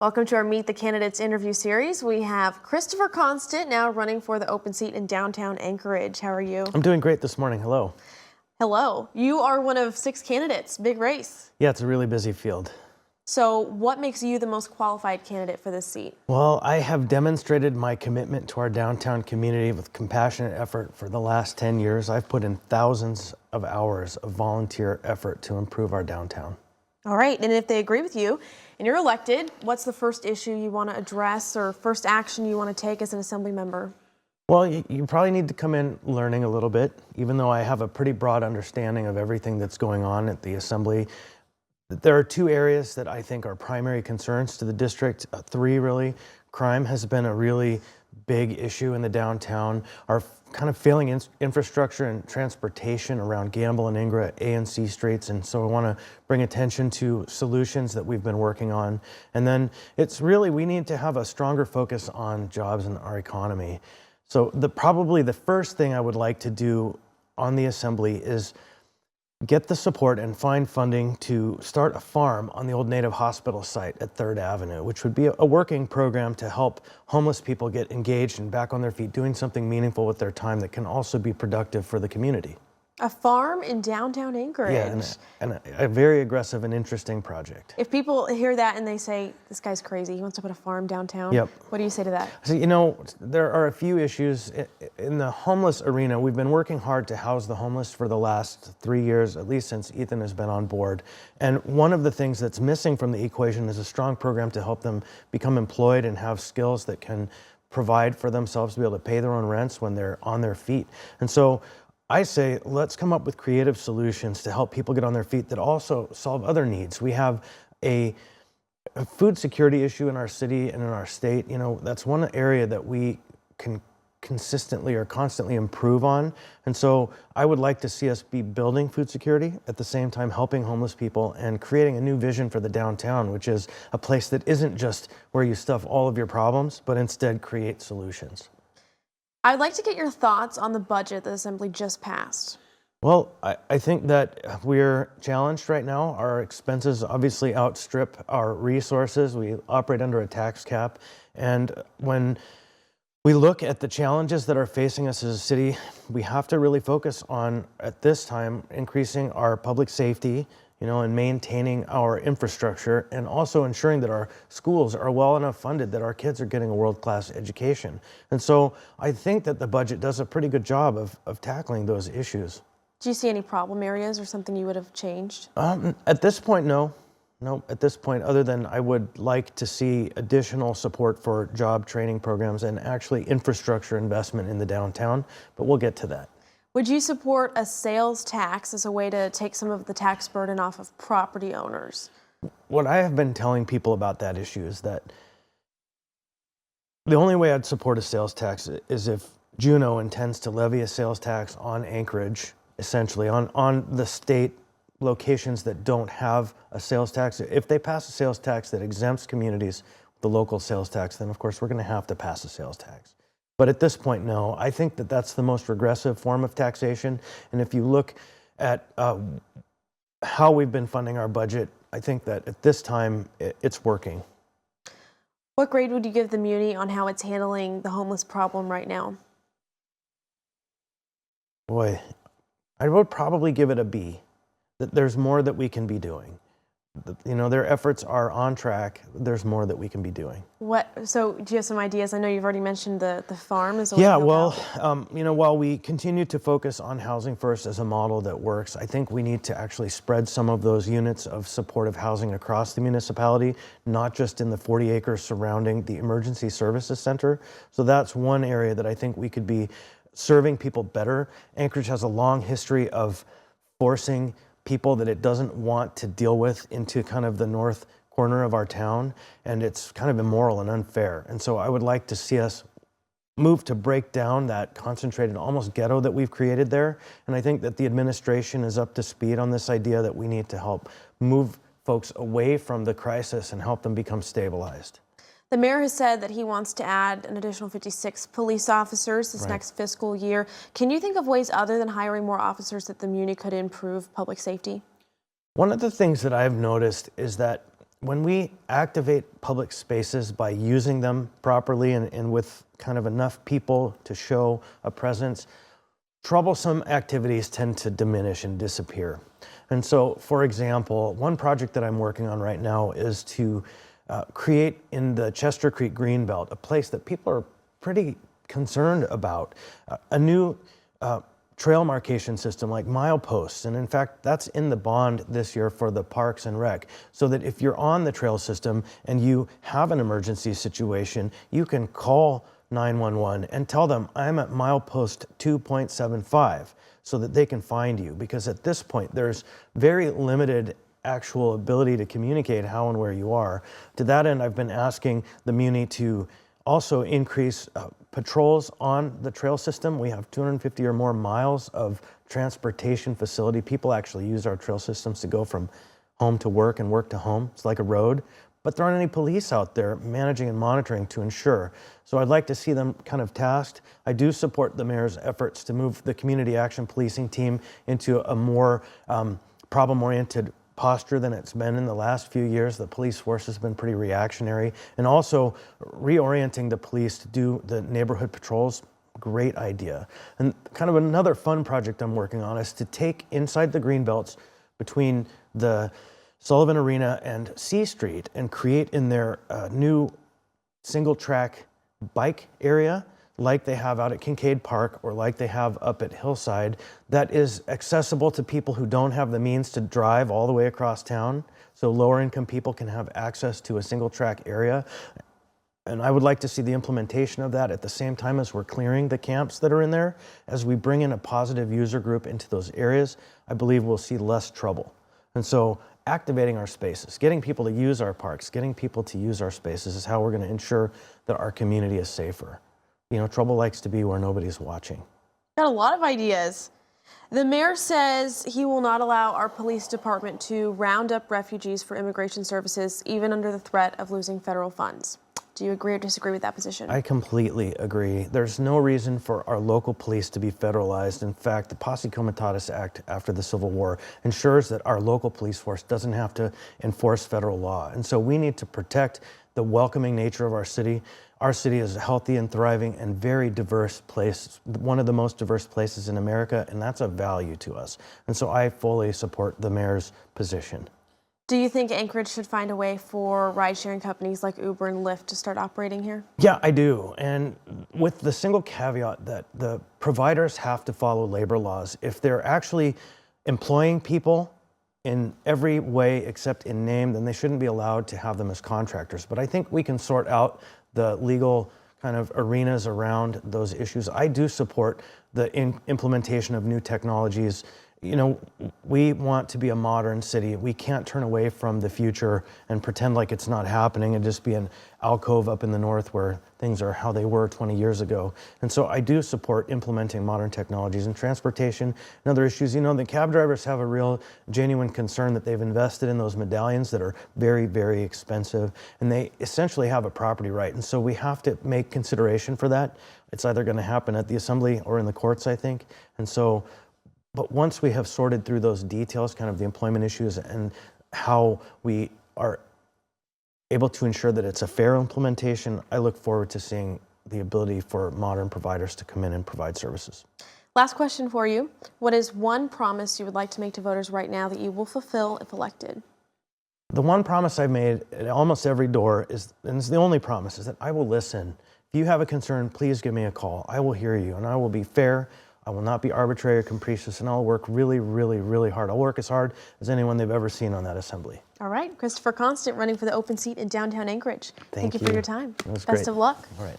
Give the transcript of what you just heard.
Welcome to our Meet the Candidates interview series. We have Christopher Constant now running for the open seat in downtown Anchorage. How are you? I'm doing great this morning. Hello. Hello. You are one of 6 candidates. Big race. Yeah, it's a really busy field. So what makes you the most qualified candidate for this seat? Well, I have demonstrated my commitment to our downtown community with compassionate effort for the last 10 years. I've put in thousands of hours of volunteer effort to improve our downtown. All right. And if they agree with you and you're elected, what's the first issue you want to address or first action you want to take as an assembly member? Well, you probably need to come in learning a little bit, even though I have a pretty broad understanding of everything that's going on at the assembly. There are 2 areas that I think are primary concerns to the district, 3 really. Crime has been a really big issue in the downtown. Our kind of failing infrastructure and transportation around Gamble and Ingra, A and C streets. And so I want to bring attention to solutions that we've been working on. And then it's really, we need to have a stronger focus on jobs in our economy. So probably the first thing I would like to do on the assembly is get the support and find funding to start a farm on the old Native Hospital site at 3rd Avenue, which would be a working program to help homeless people get engaged and back on their feet, doing something meaningful with their time that can also be productive for the community. A farm in downtown Anchorage. Yeah, and a very aggressive and interesting project. If people hear that and they say, this guy's crazy, he wants to put a farm downtown, Yep. What do you say to that? So, there are a few issues. In the homeless arena, we've been working hard to house the homeless for the last 3 years, at least since Ethan has been on board. And one of the things that's missing from the equation is a strong program to help them become employed and have skills that can provide for themselves to be able to pay their own rents when they're on their feet. And so I say, let's come up with creative solutions to help people get on their feet that also solve other needs. We have a food security issue in our city and in our state. That's one area that we can consistently or constantly improve on. And so I would like to see us be building food security at the same time helping homeless people and creating a new vision for the downtown, which is a place that isn't just where you stuff all of your problems, but instead create solutions. I'd like to get your thoughts on the budget the Assembly just passed. Well, I think that we're challenged right now. Our expenses obviously outstrip our resources. We operate under a tax cap. And when we look at the challenges that are facing us as a city, we have to really focus on, at this time, increasing our public safety, and maintaining our infrastructure, and also ensuring that our schools are well enough funded that our kids are getting a world-class education. And so I think that the budget does a pretty good job of tackling those issues. Do you see any problem areas or something you would have changed? At this point, no. No, at this point, other than I would like to see additional support for job training programs and actually infrastructure investment in the downtown, but we'll get to that. Would you support a sales tax as a way to take some of the tax burden off of property owners? What I have been telling people about that issue is that the only way I'd support a sales tax is if Juneau intends to levy a sales tax on Anchorage, essentially on the state locations that don't have a sales tax. If they pass a sales tax that exempts communities with the local sales tax, then of course we're going to have to pass a sales tax. But at this point, no. I think that that's the most regressive form of taxation. And if you look at how we've been funding our budget, I think that at this time, it's working. What grade would you give the Muni on how it's handling the homeless problem right now? Boy, I would probably give it a B. That there's more that we can be doing. Their efforts are on track. There's more that we can be doing. So do you have some ideas? I know you've already mentioned the farm as well. Yeah, well, while we continue to focus on housing first as a model that works, I think we need to actually spread some of those units of supportive housing across the municipality, not just in the 40 acres surrounding the Emergency Services Center. So that's one area that I think we could be serving people better. Anchorage has a long history of forcing people that it doesn't want to deal with into kind of the north corner of our town, and it's kind of immoral and unfair. And so I would like to see us move to break down that concentrated almost ghetto that we've created there. And I think that the administration is up to speed on this idea that we need to help move folks away from the crisis and help them become stabilized. The mayor has said that he wants to add an additional 56 police officers this next fiscal year. Can you think of ways other than hiring more officers that the Muni could improve public safety? One of the things that I've noticed is that when we activate public spaces by using them properly and with kind of enough people to show a presence, troublesome activities tend to diminish and disappear. And so, for example, one project that I'm working on right now is to create in the Chester Creek Greenbelt a place that people are pretty concerned about, a new trail markation system like mileposts. And in fact, that's in the bond this year for the Parks and Rec, so that if you're on the trail system and you have an emergency situation, you can call 911 and tell them, I'm at milepost 2.75, so that they can find you. Because at this point, there's very limited actual ability to communicate how and where you are. To that end, I've been asking the Muni to also increase patrols on the trail system. We have 250 or more miles of transportation facility. People actually use our trail systems to go from home to work and work to home. It's like a road, but there aren't any police out there managing and monitoring to ensure. So I'd like to see them kind of tasked. I do support the mayor's efforts to move the community action policing team into a more problem-oriented posture than it's been in the last few years. The police force has been pretty reactionary, and also reorienting the police to do the neighborhood patrols. Great idea. And kind of another fun project I'm working on is to take inside the greenbelts between the Sullivan Arena and C Street and create in there a new single track bike area like they have out at Kincaid Park or like they have up at Hillside, that is accessible to people who don't have the means to drive all the way across town. So lower income people can have access to a single track area. And I would like to see the implementation of that at the same time as we're clearing the camps that are in there. As we bring in a positive user group into those areas, I believe we'll see less trouble. And so activating our spaces, getting people to use our parks, getting people to use our spaces is how we're going to ensure that our community is safer. You know, trouble likes to be where nobody's watching. Got a lot of ideas. The mayor says he will not allow our police department to round up refugees for immigration services, even under the threat of losing federal funds. Do you agree or disagree with that position? I completely agree. There's no reason for our local police to be federalized. In fact, the Posse Comitatus Act after the Civil War ensures that our local police force doesn't have to enforce federal law. And so we need to protect the welcoming nature of our city. Our city is a healthy and thriving and very diverse place, one of the most diverse places in America, and that's a value to us. And so I fully support the mayor's position. Do you think Anchorage should find a way for ride-sharing companies like Uber and Lyft to start operating here? Yeah, I do. And with the single caveat that the providers have to follow labor laws. If they're actually employing people in every way except in name, then they shouldn't be allowed to have them as contractors. But I think we can sort out the legal kind of arenas around those issues. I do support the implementation of new technologies. You know, we want to be a modern city. We can't turn away from the future and pretend like it's not happening and just be an alcove up in the north where things are how they were 20 years ago. And so I do support implementing modern technologies in transportation and other issues. You know, the cab drivers have a real genuine concern that they've invested in those medallions that are very, very expensive, and they essentially have a property right. And so we have to make consideration for that. It's either going to happen at the assembly or in the courts, I think. And so but once we have sorted through those details, kind of the employment issues and how we are able to ensure that it's a fair implementation, I look forward to seeing the ability for modern providers to come in and provide services. Last question for you. What is one promise you would like to make to voters right now that you will fulfill if elected? The one promise I've made at almost every door is, and it's the only promise, is that I will listen. If you have a concern, please give me a call. I will hear you, and I will be fair. I will not be arbitrary or capricious, and I'll work really, really, really hard. I'll work as hard as anyone they've ever seen on that assembly. All right, Christopher Constant running for the open seat in downtown Anchorage. Thank you for your time. It was Best great. of luck. All right.